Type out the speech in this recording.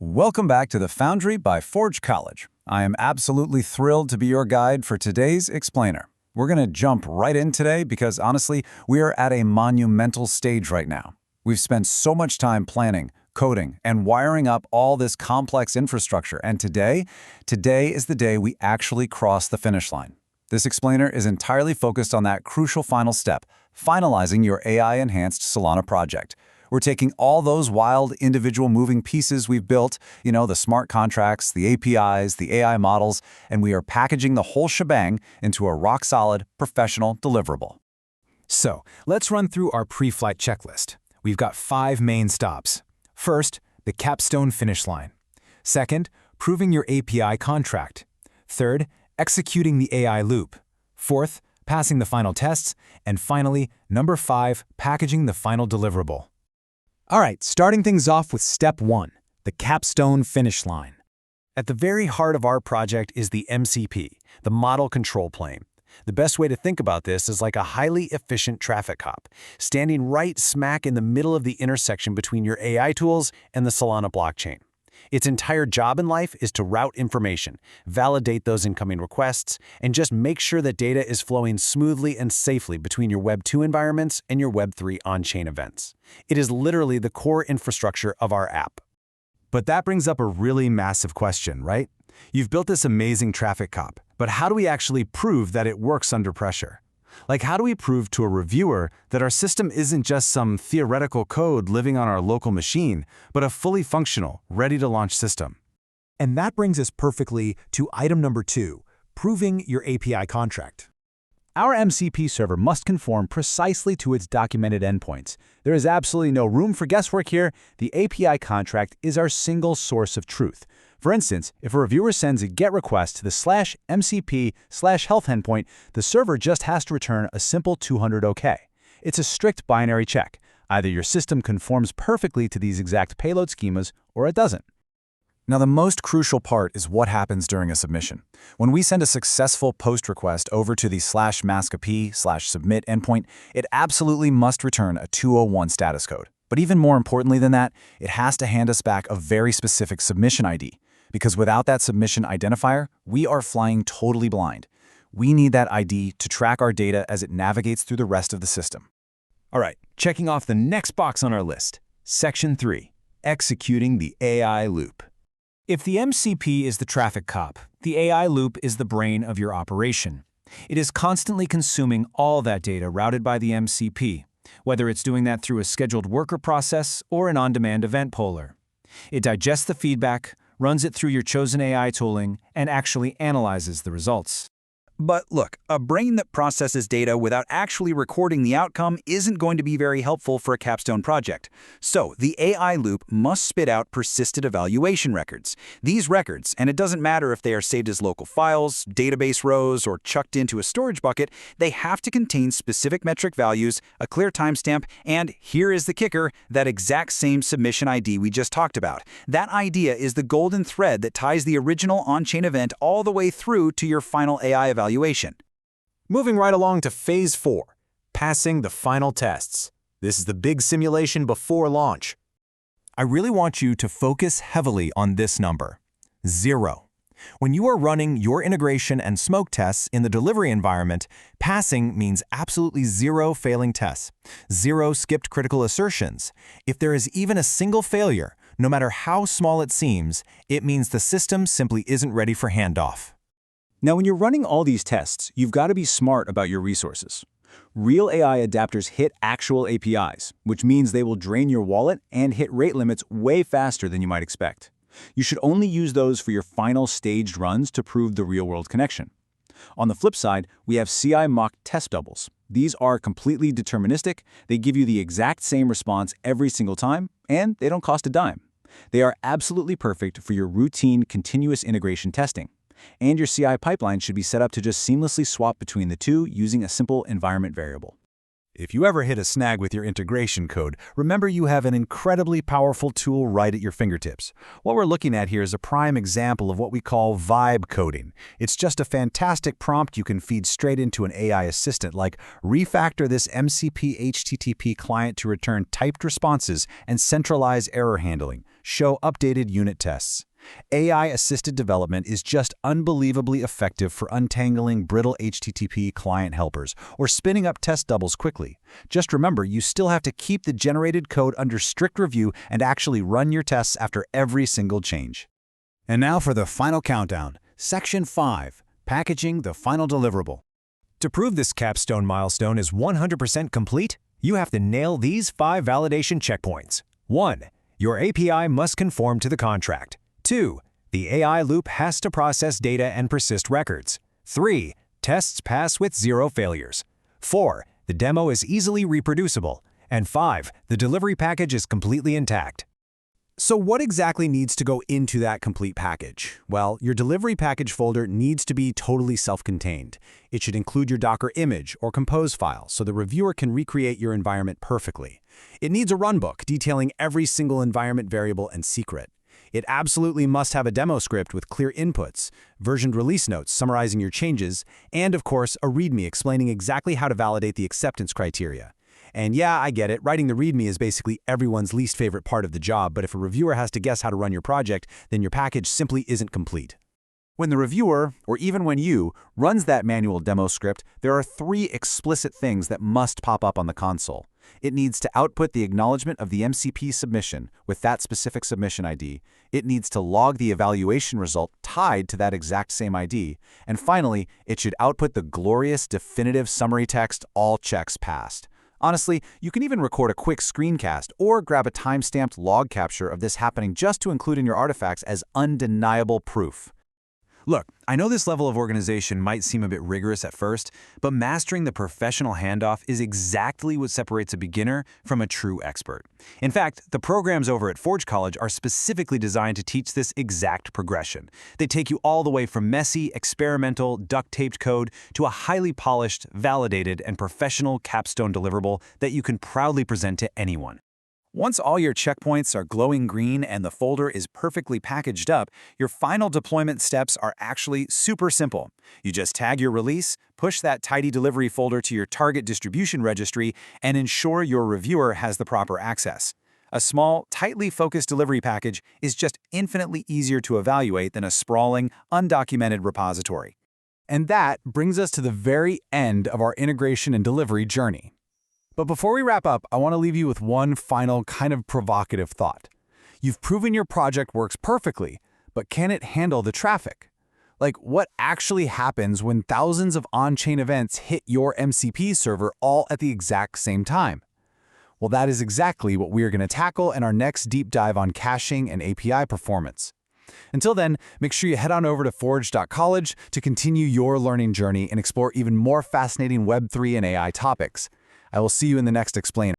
Welcome back to the Foundry by Forge College. I am absolutely thrilled to be your guide for today's explainer. We're going to jump right in today because, honestly, we are at a monumental stage right now. We've spent so much time planning, coding, and wiring up all this complex infrastructure, and today is the day we actually cross the finish line. This explainer is entirely focused on that crucial final step, finalizing your AI-enhanced Solana project. We're taking all those wild individual moving pieces we've built, the smart contracts, the APIs, the AI models, and we are packaging the whole shebang into a rock-solid, professional deliverable. So, let's run through our pre-flight checklist. We've got 5 main stops. First, the capstone finish line. Second, proving your API contract. Third, executing the AI loop. Fourth, passing the final tests. And finally, number 5, packaging the final deliverable. All right, starting things off with step 1, the capstone finish line. At the very heart of our project is the MCP, the model control plane. The best way to think about this is like a highly efficient traffic cop, standing right smack in the middle of the intersection between your AI tools and the Solana blockchain. Its entire job in life is to route information, validate those incoming requests, and just make sure that data is flowing smoothly and safely between your Web 2 environments and your Web 3 on-chain events. It is literally the core infrastructure of our app. But that brings up a really massive question, right? You've built this amazing traffic cop, but how do we actually prove that it works under pressure? Like, how do we prove to a reviewer that our system isn't just some theoretical code living on our local machine, but a fully functional, ready-to-launch system? And that brings us perfectly to item number 2, proving your API contract. Our MCP server must conform precisely to its documented endpoints. There is absolutely no room for guesswork here. The API contract is our single source of truth. For instance, if a reviewer sends a GET request to the /MCP/health endpoint, the server just has to return a simple 200 OK. It's a strict binary check. Either your system conforms perfectly to these exact payload schemas, or it doesn't. Now, the most crucial part is what happens during a submission. When we send a successful POST request over to the /MASCP/submit endpoint, it absolutely must return a 201 status code. But even more importantly than that, it has to hand us back a very specific submission ID. Because without that submission identifier, we are flying totally blind. We need that ID to track our data as it navigates through the rest of the system. All right, checking off the next box on our list. Section 3, executing the AI loop. If the MCP is the traffic cop, the AI loop is the brain of your operation. It is constantly consuming all that data routed by the MCP, whether it's doing that through a scheduled worker process or an on-demand event poller. It digests the feedback, runs it through your chosen AI tooling, and actually analyzes the results. But look, a brain that processes data without actually recording the outcome isn't going to be very helpful for a capstone project. So the AI loop must spit out persisted evaluation records. These records, and it doesn't matter if they are saved as local files, database rows, or chucked into a storage bucket, they have to contain specific metric values, a clear timestamp, and here is the kicker, that exact same submission ID we just talked about. That idea is the golden thread that ties the original on-chain event all the way through to your final AI evaluation. Moving right along to Phase 4, passing the final tests. This is the big simulation before launch. I really want you to focus heavily on this number, 0. When you are running your integration and smoke tests in the delivery environment, passing means absolutely 0 failing tests, 0 skipped critical assertions. If there is even a single failure, no matter how small it seems, it means the system simply isn't ready for handoff. Now, when you're running all these tests, you've got to be smart about your resources. Real AI adapters hit actual APIs, which means they will drain your wallet and hit rate limits way faster than you might expect. You should only use those for your final staged runs to prove the real-world connection. On the flip side, we have CI mock test doubles. These are completely deterministic, they give you the exact same response every single time, and they don't cost a dime. They are absolutely perfect for your routine continuous integration testing. And your CI pipeline should be set up to just seamlessly swap between the two using a simple environment variable. If you ever hit a snag with your integration code, remember you have an incredibly powerful tool right at your fingertips. What we're looking at here is a prime example of what we call vibe coding. It's just a fantastic prompt you can feed straight into an AI assistant, like refactor this MCP HTTP client to return typed responses and centralize error handling, show updated unit tests. AI-assisted development is just unbelievably effective for untangling brittle HTTP client helpers or spinning up test doubles quickly. Just remember, you still have to keep the generated code under strict review and actually run your tests after every single change. And now for the final countdown, Section 5, Packaging the Final Deliverable. To prove this capstone milestone is 100% complete, you have to nail these 5 validation checkpoints. 1. Your API must conform to the contract. 2. The AI loop has to process data and persist records. 3. Tests pass with 0 failures. 4. The demo is easily reproducible. And 5. The delivery package is completely intact. So what exactly needs to go into that complete package? Well, your delivery package folder needs to be totally self-contained. It should include your Docker image or compose file so the reviewer can recreate your environment perfectly. It needs a runbook detailing every single environment variable and secret. It absolutely must have a demo script with clear inputs, versioned release notes summarizing your changes, and of course, a README explaining exactly how to validate the acceptance criteria. And yeah, I get it, writing the README is basically everyone's least favorite part of the job, but if a reviewer has to guess how to run your project, then your package simply isn't complete. When the reviewer, or even when you, runs that manual demo script, there are 3 explicit things that must pop up on the console. It needs to output the acknowledgement of the MCP submission with that specific submission ID. It needs to log the evaluation result tied to that exact same ID. And finally, it should output the glorious definitive summary text, all checks passed. Honestly, you can even record a quick screencast or grab a time-stamped log capture of this happening just to include in your artifacts as undeniable proof. Look, I know this level of organization might seem a bit rigorous at first, but mastering the professional handoff is exactly what separates a beginner from a true expert. In fact, the programs over at Forge College are specifically designed to teach this exact progression. They take you all the way from messy, experimental, duct-taped code to a highly polished, validated, and professional capstone deliverable that you can proudly present to anyone. Once all your checkpoints are glowing green and the folder is perfectly packaged up, your final deployment steps are actually super simple. You just tag your release, push that tidy delivery folder to your target distribution registry, and ensure your reviewer has the proper access. A small, tightly focused delivery package is just infinitely easier to evaluate than a sprawling, undocumented repository. And that brings us to the very end of our integration and delivery journey. But before we wrap up, I want to leave you with one final kind of provocative thought. You've proven your project works perfectly, but can it handle the traffic? Like, what actually happens when thousands of on-chain events hit your MCP server all at the exact same time? Well, that is exactly what we are going to tackle in our next deep dive on caching and API performance. Until then, make sure you head on over to forge.college to continue your learning journey and explore even more fascinating Web3 and AI topics. I will see you in the next Explainer.